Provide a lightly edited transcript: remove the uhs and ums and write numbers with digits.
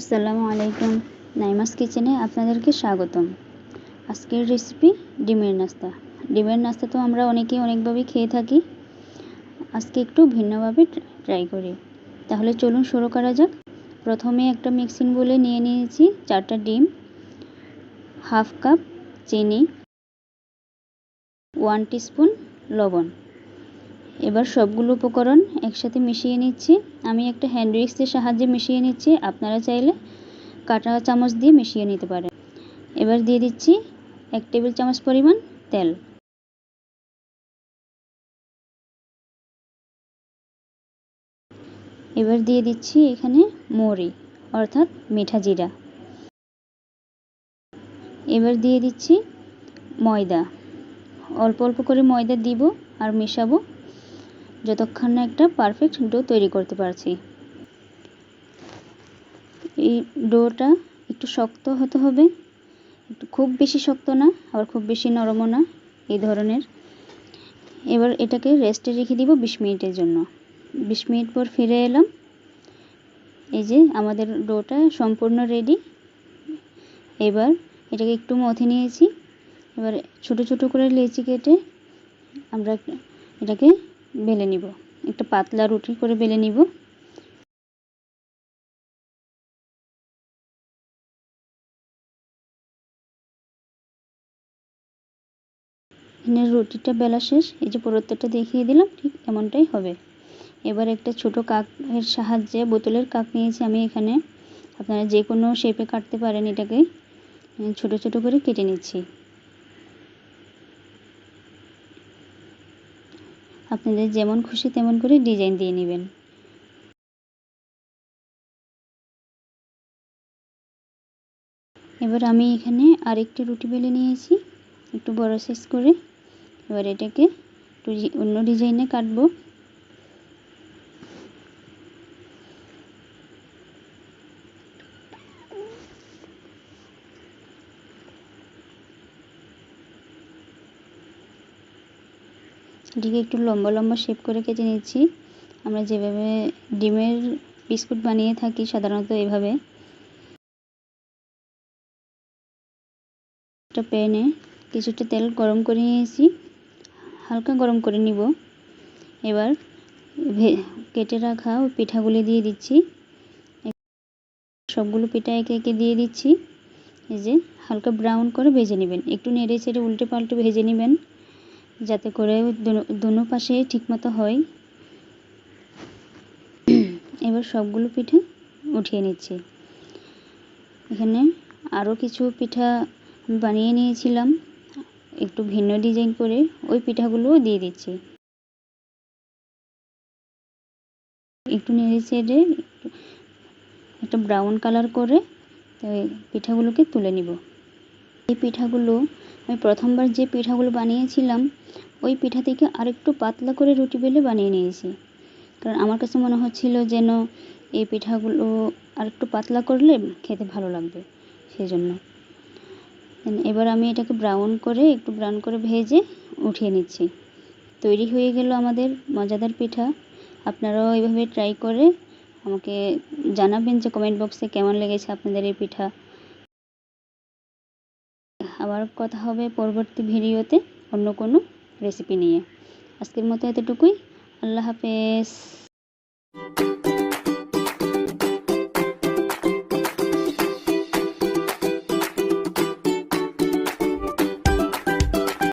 আসসালামু আলাইকুম। নাইমাস কিচেনে আপনাদেরকে স্বাগতম। আজকের রেসিপি ডিমের নাস্তা। ডিমের নাস্তা তো আমরা অনেকেই অনেকভাবেই খেয়ে থাকি। আজকে একটু ভিন্নভাবে ট্রাই করি। তাহলে চলুন শুরু করা যাক। প্রথমে একটা মিক্সিং বোলে নিয়ে নিয়েছি 4টা ডিম, হাফ কাপ চিনি, 1 টিস্পুন লবণ। এবার সবগুলো উপকরণ একসাথে মিশিয়ে নিচ্ছি। আমি একটা হ্যান্ড উইক্সের সাহায্যে মিশিয়ে নিচ্ছি, আপনারা চাইলে কাঁটা চামচ দিয়ে মিশিয়ে নিতে পারেন। এবার দিয়ে দিচ্ছি 1 টেবিল চামচ পরিমাণ তেল। এবার দিয়ে দিচ্ছি এখানে মৌরি অর্থাৎ মিঠা জিরা। এবার দিয়ে দিচ্ছি ময়দা। অল্প অল্প করে ময়দা দিব আর মেশাবো যতক্ষণ না একটা পারফেক্ট ডো তৈরি করতে পারছি। এই ডোটা একটু শক্ত হতে হবে, একটু খুব বেশি শক্ত না আবার খুব বেশি নরমও না, এই ধরনের। এবার এটাকে রেস্টে রেখে দিব 20 মিনিটের জন্য। 20 মিনিট পর ফিরে এলাম। এই যে আমাদের ডোটা সম্পূর্ণ রেডি। এবার এটাকে একটু মথে নিয়েছি। এবার ছোট ছোট করে লেচি কেটে আমরা এটাকে বেলে নিব, একটা পাতলা রুটি করে বেলে নিব। এখানে রুটিটা বেলা শেষ। এই যে পুরোটাটা দেখিয়ে দিলাম, ঠিক এমনটাই হবে। এবার একটা ছোট কাকের সাহায্যে, বোতলের কাক নিয়েছি আমি এখানে, আপনারা যে কোনো শেপে কাটতে পারেন। এটাকে ছোট ছোট করে কেটে নিচ্ছি। আপনাদের যেমন খুশি তেমন করে ডিজাইন দিয়ে নেবেন। এবার আমি এখানে আরেকটি রুটি বেলে নিয়েছি, একটু বড় সাইজ করে। এবার এটাকে একটু অন্য ডিজাইনে কাটবো। এটিকে একটু লম্বা লম্বা শেপ করে কেটে নিচ্ছি। আমরা যেভাবে ডিমের বিস্কুট বানিয়ে থাকি সাধারণত এভাবে। একটা প্যানে কিছুটা তেল গরম করে নিয়েছি, হালকা গরম করে নিব। এবার কেটে রাখা ওই পিঠাগুলি দিয়ে দিচ্ছি। সবগুলো পিঠা একে একে দিয়ে দিচ্ছি। এই যে হালকা ব্রাউন করে ভেজে নেবেন, একটু নেড়ে চেড়ে উল্টে পাল্টে ভেজে নেবেন যাতে করে দোনো পাশে ঠিকমতো হয়। এবার সবগুলো পিঠা উঠিয়ে নিচ্ছি। এখানে আরও কিছু পিঠা বানিয়ে নিয়েছিলাম একটু ভিন্ন ডিজাইন করে, ওই পিঠাগুলোও দিয়ে দিচ্ছি। একটু নেড়ে চেড়ে একটা ব্রাউন কালার করে পিঠাগুলোকে তুলে নিব। এই পিঠাগুলো আমি প্রথমবার যে পিঠাগুলো বানিয়েছিলাম ওই পিঠা থেকে আরেকটু পাতলা করে রুটি বেলে বানিয়ে নিয়েছি, কারণ আমার কাছে মনে হচ্ছিল যেন এই পিঠাগুলো আরেকটু পাতলা করলে খেতে ভালো লাগবে, সেজন্য। এবার আমি এটাকে একটু ব্রাউন করে ভেজে উঠিয়ে নিচ্ছি। তৈরি হয়ে গেল আমাদের মজাদার পিঠা। আপনারাও এইভাবে ট্রাই করে আমাকে জানাবেন যে কমেন্ট বক্সে কেমন লেগেছে আপনাদের এই পিঠা। আবার কথা হবে পরবর্তী ভিডিওতে অন্য কোনো রেসিপি নিয়ে। আজকের মতো এতটুকুই। আল্লাহ হাফেজ।